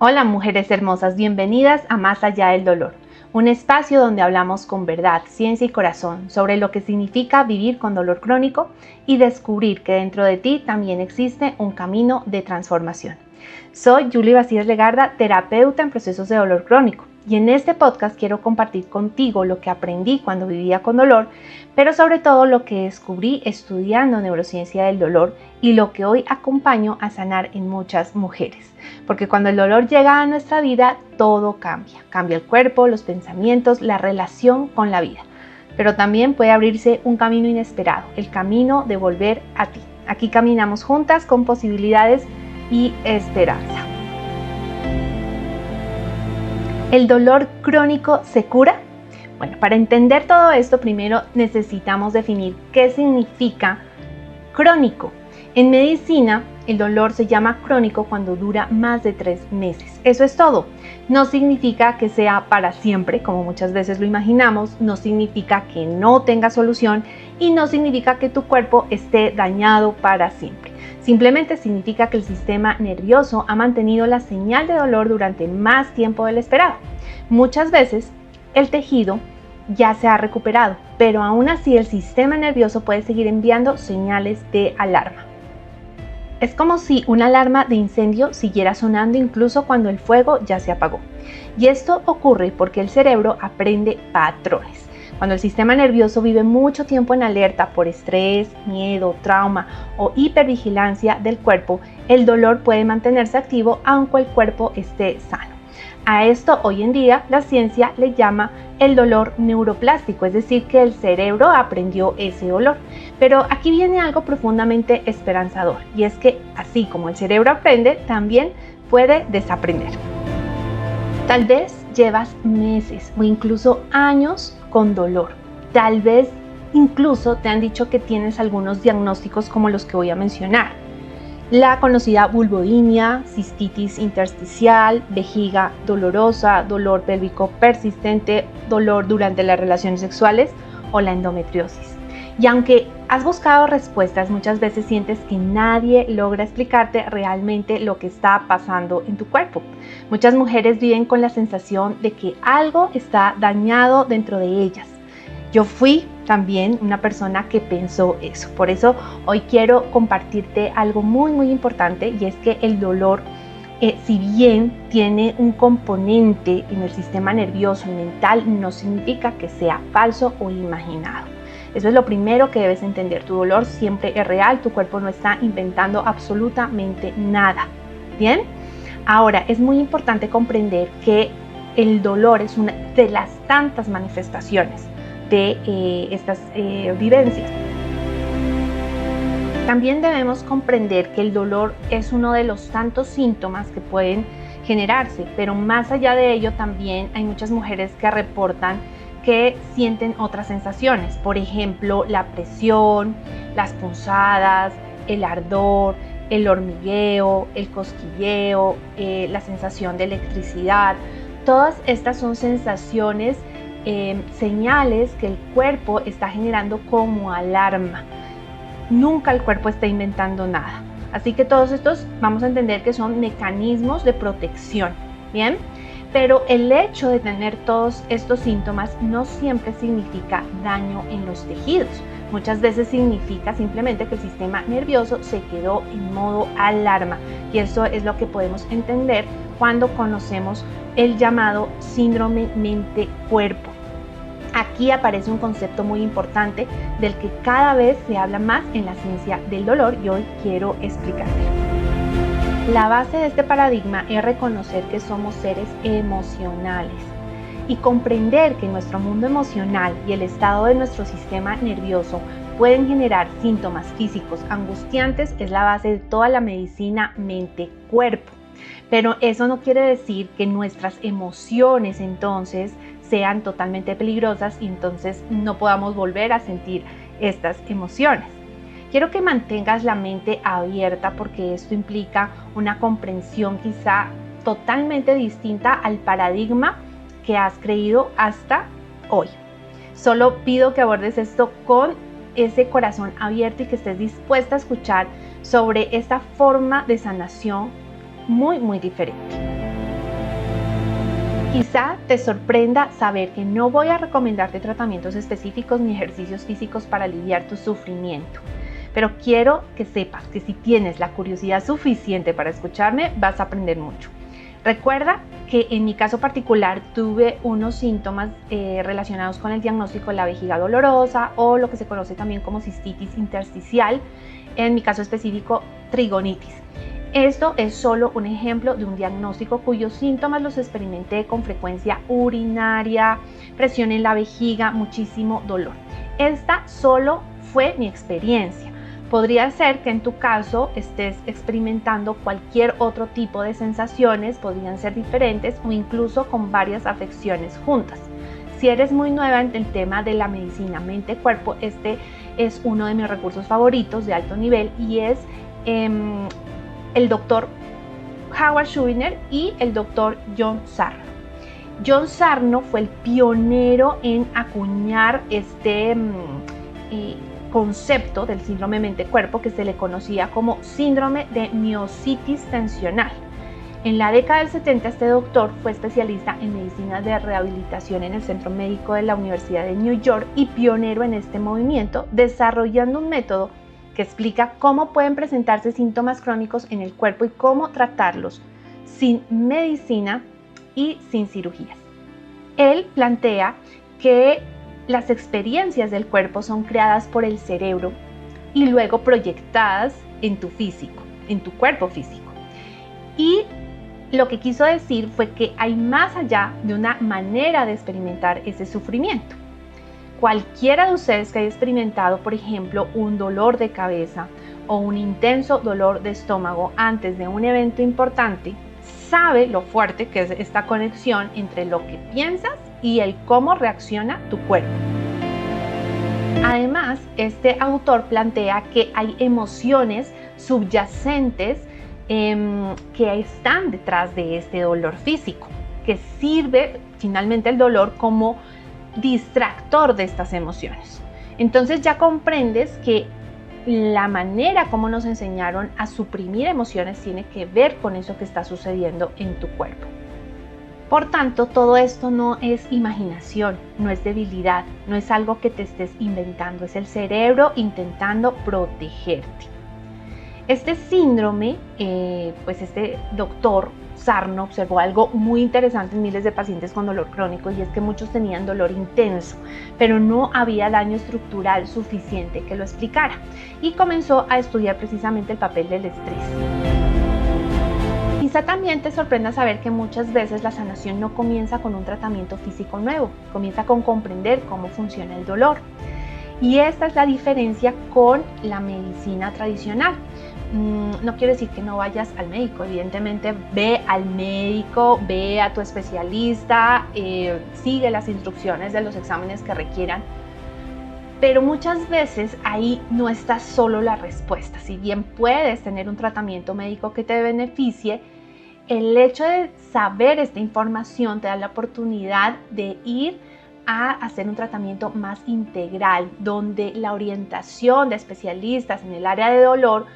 Hola mujeres hermosas, bienvenidas a Más Allá del Dolor, un espacio donde hablamos con verdad, ciencia y corazón sobre lo que significa vivir con dolor crónico y descubrir que dentro de ti también existe un camino de transformación. Soy Julie Vacías Legarda, terapeuta en procesos de dolor crónico, y en este podcast quiero compartir contigo lo que aprendí cuando vivía con dolor, pero sobre todo lo que descubrí estudiando neurociencia del dolor y lo que hoy acompaño a sanar en muchas mujeres. Porque cuando el dolor llega a nuestra vida, todo cambia. Cambia el cuerpo, los pensamientos, la relación con la vida. Pero también puede abrirse un camino inesperado, el camino de volver a ti. Aquí caminamos juntas con posibilidades y esperanza. ¿El dolor crónico se cura? Bueno, para entender todo esto, primero necesitamos definir qué significa crónico. En medicina, el dolor se llama crónico cuando dura más de 3 meses. Eso es todo. No significa que sea para siempre, como muchas veces lo imaginamos, no significa que no tenga solución y no significa que tu cuerpo esté dañado para siempre. Simplemente significa que el sistema nervioso ha mantenido la señal de dolor durante más tiempo del esperado. Muchas veces el tejido ya se ha recuperado, pero aún así el sistema nervioso puede seguir enviando señales de alarma. Es como si una alarma de incendio siguiera sonando incluso cuando el fuego ya se apagó. Y esto ocurre porque el cerebro aprende patrones. Cuando el sistema nervioso vive mucho tiempo en alerta por estrés, miedo, trauma o hipervigilancia del cuerpo, el dolor puede mantenerse activo aunque el cuerpo esté sano. A esto hoy en día la ciencia le llama el dolor neuroplástico, es decir, que el cerebro aprendió ese dolor. Pero aquí viene algo profundamente esperanzador, y es que así como el cerebro aprende, también puede desaprender. Tal vez llevas meses o incluso años con dolor. Tal vez incluso te han dicho que tienes algunos diagnósticos como los que voy a mencionar. La conocida vulvodynia, cistitis intersticial, vejiga dolorosa, dolor pélvico persistente, dolor durante las relaciones sexuales o la endometriosis. Y aunque has buscado respuestas, muchas veces sientes que nadie logra explicarte realmente lo que está pasando en tu cuerpo. Muchas mujeres viven con la sensación de que algo está dañado dentro de ellas. Yo fui también una persona que pensó eso. Por eso hoy quiero compartirte algo muy importante, y es que el dolor, si bien tiene un componente en el sistema nervioso y mental, no significa que sea falso o imaginado. Eso es lo primero que debes entender. Tu dolor siempre es real, tu cuerpo no está inventando absolutamente nada. ¿Bien? Ahora, es muy importante comprender que el dolor es una de las tantas manifestaciones de estas vivencias. También debemos comprender que el dolor es uno de los tantos síntomas que pueden generarse, pero más allá de ello también hay muchas mujeres que reportan que sienten otras sensaciones, por ejemplo la presión, las punzadas, el ardor, el hormigueo, el cosquilleo, la sensación de electricidad. Todas estas son sensaciones, señales que el cuerpo está generando como alarma. Nunca el cuerpo está inventando nada. Así que todos estos vamos a entender que son mecanismos de protección, ¿bien? Pero el hecho de tener todos estos síntomas no siempre significa daño en los tejidos. Muchas veces significa simplemente que el sistema nervioso se quedó en modo alarma. Y eso es lo que podemos entender cuando conocemos el llamado síndrome mente-cuerpo. Aquí aparece un concepto muy importante del que cada vez se habla más en la ciencia del dolor, y hoy quiero explicarte. La base de este paradigma es reconocer que somos seres emocionales y comprender que nuestro mundo emocional y el estado de nuestro sistema nervioso pueden generar síntomas físicos angustiantes es la base de toda la medicina mente-cuerpo. Pero eso no quiere decir que nuestras emociones entonces sean totalmente peligrosas y entonces no podamos volver a sentir estas emociones. Quiero que mantengas la mente abierta porque esto implica una comprensión quizá totalmente distinta al paradigma que has creído hasta hoy. Solo pido que abordes esto con ese corazón abierto y que estés dispuesta a escuchar sobre esta forma de sanación muy diferente. Quizá te sorprenda saber que no voy a recomendarte tratamientos específicos ni ejercicios físicos para aliviar tu sufrimiento, pero quiero que sepas que si tienes la curiosidad suficiente para escucharme, vas a aprender mucho. Recuerda que en mi caso particular tuve unos síntomas relacionados con el diagnóstico de la vejiga dolorosa o lo que se conoce también como cistitis intersticial, en mi caso específico trigonitis. Esto es solo un ejemplo de un diagnóstico cuyos síntomas los experimenté con frecuencia urinaria, presión en la vejiga, muchísimo dolor. Esta solo fue mi experiencia. Podría ser que en tu caso estés experimentando cualquier otro tipo de sensaciones, podrían ser diferentes o incluso con varias afecciones juntas. Si eres muy nueva en el tema de la medicina mente-cuerpo, este es uno de mis recursos favoritos de alto nivel y es el doctor Howard Schubiner y el doctor John Sarno. John Sarno fue el pionero en acuñar este concepto del síndrome mente-cuerpo que se le conocía como síndrome de miositis tensional. En la década del 70 este doctor fue especialista en medicina de rehabilitación en el Centro Médico de la Universidad de New York y pionero en este movimiento, desarrollando un método que explica cómo pueden presentarse síntomas crónicos en el cuerpo y cómo tratarlos sin medicina y sin cirugías. Él plantea que las experiencias del cuerpo son creadas por el cerebro y luego proyectadas en tu físico, en tu cuerpo físico. Y lo que quiso decir fue que hay más allá de una manera de experimentar ese sufrimiento. Cualquiera de ustedes que haya experimentado, por ejemplo, un dolor de cabeza o un intenso dolor de estómago antes de un evento importante, sabe lo fuerte que es esta conexión entre lo que piensas y el cómo reacciona tu cuerpo. Además, este autor plantea que hay emociones subyacentes que están detrás de este dolor físico, que sirve finalmente el dolor como distractor de estas emociones. Entonces ya comprendes que la manera como nos enseñaron a suprimir emociones tiene que ver con eso que está sucediendo en tu cuerpo. Por tanto, todo esto no es imaginación, no es debilidad, no es algo que te estés inventando, es el cerebro intentando protegerte. Este síndrome, pues este doctor Sarno observó algo muy interesante en miles de pacientes con dolor crónico y es que muchos tenían dolor intenso, pero no había daño estructural suficiente que lo explicara y comenzó a estudiar precisamente el papel del estrés. Quizá también te sorprenda saber que muchas veces la sanación no comienza con un tratamiento físico nuevo, comienza con comprender cómo funciona el dolor. Y esta es la diferencia con la medicina tradicional. No quiere decir que no vayas al médico, evidentemente ve al médico, ve a tu especialista, sigue las instrucciones de los exámenes que requieran, pero muchas veces ahí no está solo la respuesta. Si bien puedes tener un tratamiento médico que te beneficie, el hecho de saber esta información te da la oportunidad de ir a hacer un tratamiento más integral, donde la orientación de especialistas en el área de dolor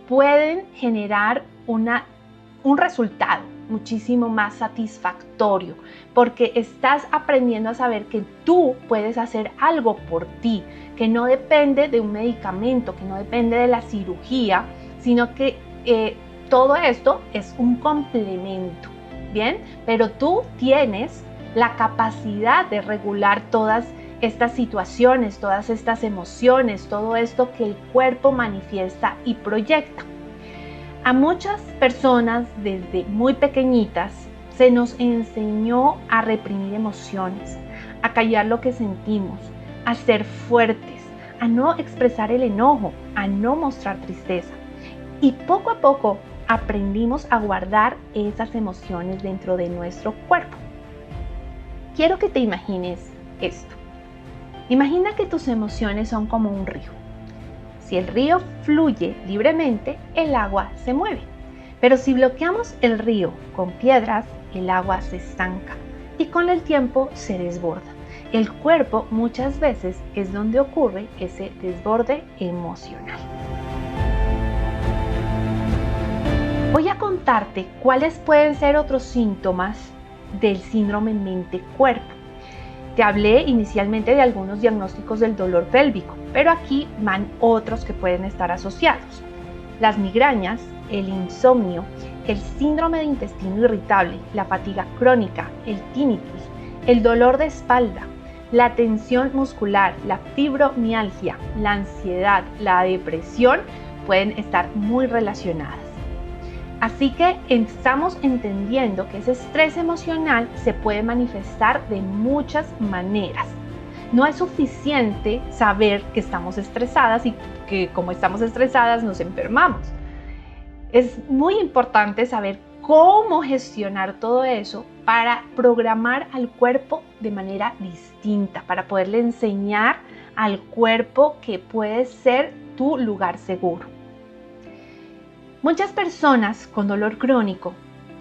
pueden generar un resultado muchísimo más satisfactorio, porque estás aprendiendo a saber que tú puedes hacer algo por ti, que no depende de un medicamento, que no depende de la cirugía, sino que todo esto es un complemento, ¿bien? Pero tú tienes la capacidad de regular todas estas situaciones, todas estas emociones, todo esto que el cuerpo manifiesta y proyecta. A muchas personas desde muy pequeñitas se nos enseñó a reprimir emociones, a callar lo que sentimos, a ser fuertes, a no expresar el enojo, a no mostrar tristeza. Y poco a poco aprendimos a guardar esas emociones dentro de nuestro cuerpo. Quiero que te imagines esto. Imagina que tus emociones son como un río. Si el río fluye libremente, el agua se mueve. Pero si bloqueamos el río con piedras, el agua se estanca y con el tiempo se desborda. El cuerpo muchas veces es donde ocurre ese desborde emocional. Voy a contarte cuáles pueden ser otros síntomas del síndrome mente-cuerpo. Te hablé inicialmente de algunos diagnósticos del dolor pélvico, pero aquí van otros que pueden estar asociados. Las migrañas, el insomnio, el síndrome de intestino irritable, la fatiga crónica, el tinnitus, el dolor de espalda, la tensión muscular, la fibromialgia, la ansiedad, la depresión pueden estar muy relacionadas. Así que estamos entendiendo que ese estrés emocional se puede manifestar de muchas maneras. No es suficiente saber que estamos estresadas y que como estamos estresadas nos enfermamos. Es muy importante saber cómo gestionar todo eso para programar al cuerpo de manera distinta, para poderle enseñar al cuerpo que puede ser tu lugar seguro. Muchas personas con dolor crónico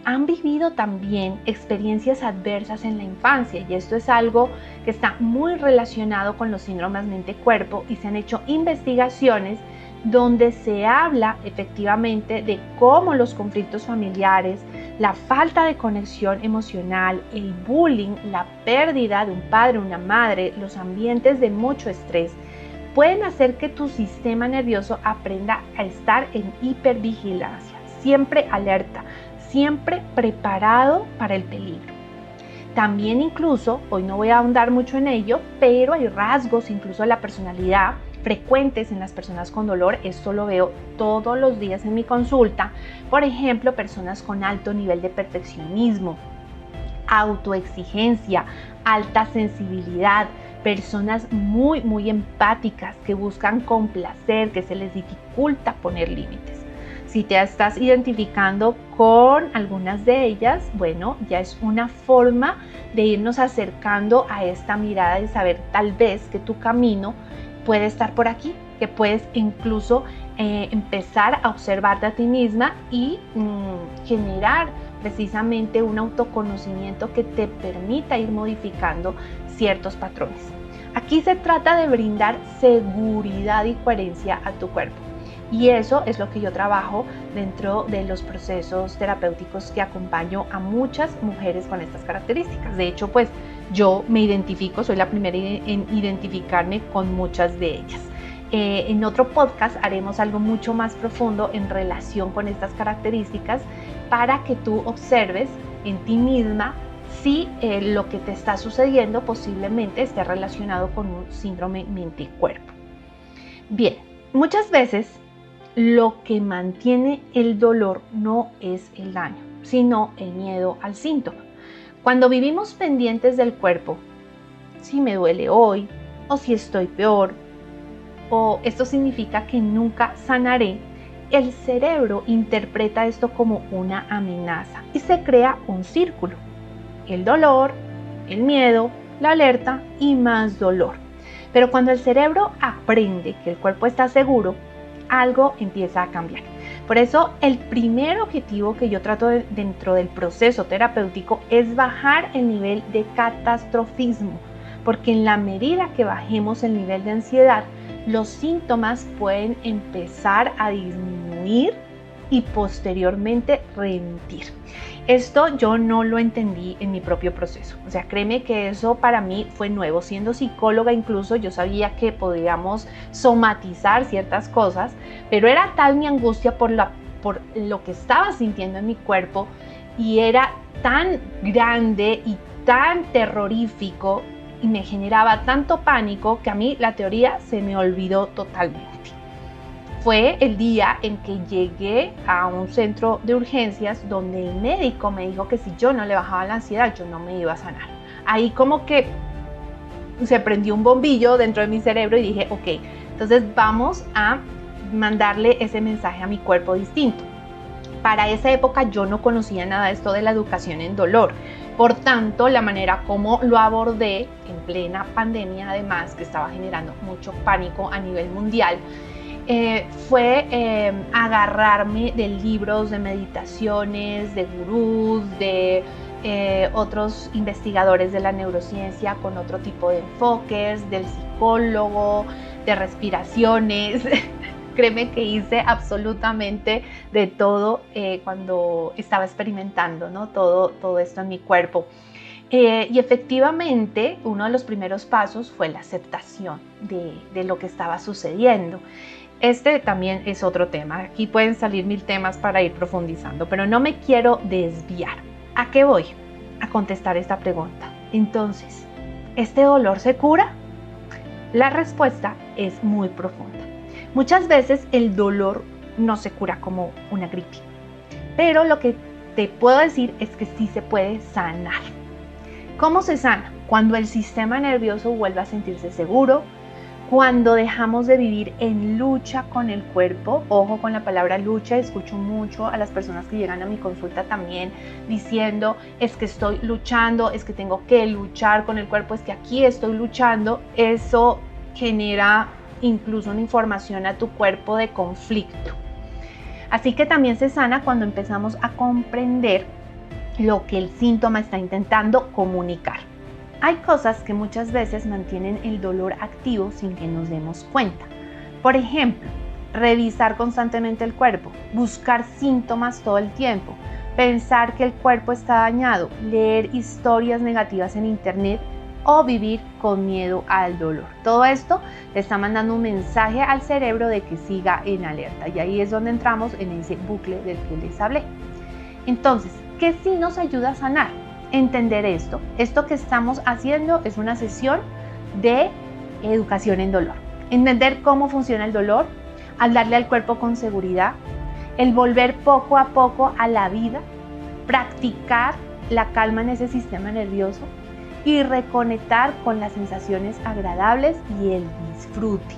han vivido también experiencias adversas en la infancia y esto es algo que está muy relacionado con los síndromes mente-cuerpo y se han hecho investigaciones donde se habla efectivamente de cómo los conflictos familiares, la falta de conexión emocional, el bullying, la pérdida de un padre o una madre, los ambientes de mucho estrés, pueden hacer que tu sistema nervioso aprenda a estar en hipervigilancia, siempre alerta, siempre preparado para el peligro. También incluso, hoy no voy a ahondar mucho en ello, pero hay rasgos incluso de la personalidad frecuentes en las personas con dolor. Esto lo veo todos los días en mi consulta. Por ejemplo, personas con alto nivel de perfeccionismo, autoexigencia, alta sensibilidad, personas muy empáticas que buscan complacer, que se les dificulta poner límites. Si te estás identificando con algunas de ellas, bueno, ya es una forma de irnos acercando a esta mirada y saber tal vez que tu camino puede estar por aquí, que puedes incluso empezar a observarte a ti misma y generar precisamente un autoconocimiento que te permita ir modificando ciertos patrones. Aquí se trata de brindar seguridad y coherencia a tu cuerpo. Y eso es lo que yo trabajo dentro de los procesos terapéuticos que acompaño a muchas mujeres con estas características. De hecho, pues yo me identifico, soy la primera en identificarme con muchas de ellas. En otro podcast haremos algo mucho más profundo en relación con estas características para que tú observes en ti misma si lo que te está sucediendo posiblemente esté relacionado con un síndrome mente-cuerpo. Bien, muchas veces lo que mantiene el dolor no es el daño, sino el miedo al síntoma. Cuando vivimos pendientes del cuerpo, si me duele hoy, o si estoy peor, o esto significa que nunca sanaré, el cerebro interpreta esto como una amenaza y se crea un círculo. El dolor, el miedo, la alerta y más dolor. Pero cuando el cerebro aprende que el cuerpo está seguro, algo empieza a cambiar. Por eso el primer objetivo que yo trato dentro del proceso terapéutico es bajar el nivel de catastrofismo, porque en la medida que bajemos el nivel de ansiedad, los síntomas pueden empezar a disminuir y posteriormente remitir. Esto yo no lo entendí en mi propio proceso. O sea, créeme que eso para mí fue nuevo. Siendo psicóloga incluso yo sabía que podíamos somatizar ciertas cosas, pero era tal mi angustia por lo que estaba sintiendo en mi cuerpo y era tan grande y tan terrorífico y me generaba tanto pánico que a mí la teoría se me olvidó totalmente. Fue el día en que llegué a un centro de urgencias donde el médico me dijo que si yo no le bajaba la ansiedad, yo no me iba a sanar. Ahí como que se prendió un bombillo dentro de mi cerebro y dije, ok, entonces vamos a mandarle ese mensaje a mi cuerpo distinto. Para esa época yo no conocía nada de esto de la educación en dolor. Por tanto, la manera como lo abordé en plena pandemia, además, que estaba generando mucho pánico a nivel mundial, fue agarrarme de libros de meditaciones, de gurús, de otros investigadores de la neurociencia con otro tipo de enfoques, del psicólogo, de respiraciones. Créeme que hice absolutamente de todo cuando estaba experimentando, ¿no? Todo esto en mi cuerpo. Y efectivamente, uno de los primeros pasos fue la aceptación de lo que estaba sucediendo. Este también es otro tema. Aquí pueden salir 1000 temas para ir profundizando, pero no me quiero desviar. ¿A qué voy? A contestar esta pregunta. Entonces, ¿este dolor se cura? La respuesta es muy profunda. Muchas veces el dolor no se cura como una gripe, pero lo que te puedo decir es que sí se puede sanar. ¿Cómo se sana? Cuando el sistema nervioso vuelve a sentirse seguro, cuando dejamos de vivir en lucha con el cuerpo. Ojo con la palabra lucha, escucho mucho a las personas que llegan a mi consulta también diciendo, es que estoy luchando, es que tengo que luchar con el cuerpo, es que aquí estoy luchando. Eso genera incluso una información a tu cuerpo de conflicto. Así que también se sana cuando empezamos a comprender lo que el síntoma está intentando comunicar. Hay cosas que muchas veces mantienen el dolor activo sin que nos demos cuenta. Por ejemplo, revisar constantemente el cuerpo, buscar síntomas todo el tiempo, pensar que el cuerpo está dañado, leer historias negativas en internet o vivir con miedo al dolor. Todo esto le está mandando un mensaje al cerebro de que siga en alerta, y ahí es donde entramos en ese bucle del que les hablé. Entonces, ¿qué sí nos ayuda a sanar? Entender esto. Esto que estamos haciendo es una sesión de educación en dolor. Entender cómo funciona el dolor, hablarle al cuerpo con seguridad, el volver poco a poco a la vida, practicar la calma en ese sistema nervioso y reconectar con las sensaciones agradables y el disfrute.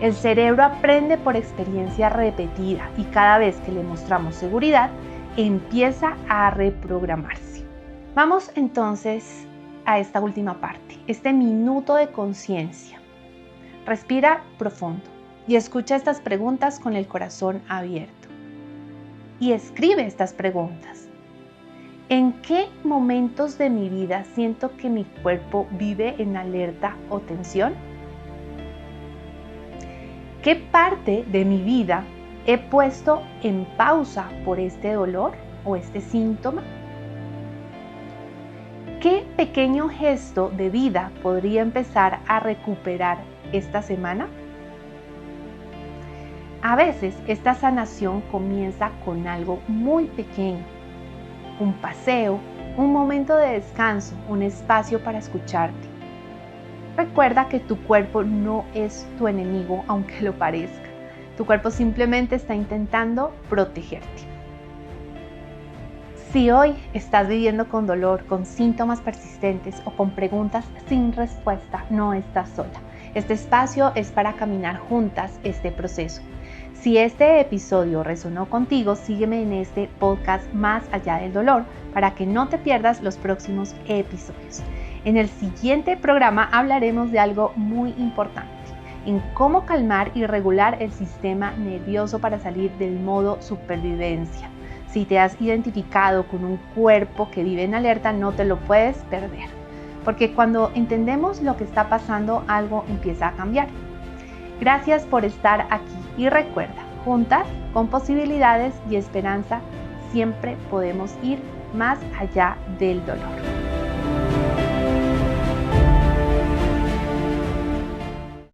El cerebro aprende por experiencia repetida y cada vez que le mostramos seguridad, empieza a reprogramarse. Vamos entonces a esta última parte, este minuto de conciencia. Respira profundo y escucha estas preguntas con el corazón abierto. Y escribe estas preguntas. ¿En qué momentos de mi vida siento que mi cuerpo vive en alerta o tensión? ¿Qué parte de mi vida he puesto en pausa por este dolor o este síntoma? ¿Qué pequeño gesto de vida podría empezar a recuperar esta semana? A veces esta sanación comienza con algo muy pequeño, un paseo, un momento de descanso, un espacio para escucharte. Recuerda que tu cuerpo no es tu enemigo, aunque lo parezca. Tu cuerpo simplemente está intentando protegerte. Si hoy estás viviendo con dolor, con síntomas persistentes o con preguntas sin respuesta, no estás sola. Este espacio es para caminar juntas este proceso. Si este episodio resonó contigo, sígueme en este podcast Más Allá del Dolor para que no te pierdas los próximos episodios. En el siguiente programa hablaremos de algo muy importante, en cómo calmar y regular el sistema nervioso para salir del modo supervivencia. Si te has identificado con un cuerpo que vive en alerta, no te lo puedes perder, porque cuando entendemos lo que está pasando, algo empieza a cambiar. Gracias por estar aquí y recuerda, juntas, con posibilidades y esperanza, siempre podemos ir más allá del dolor.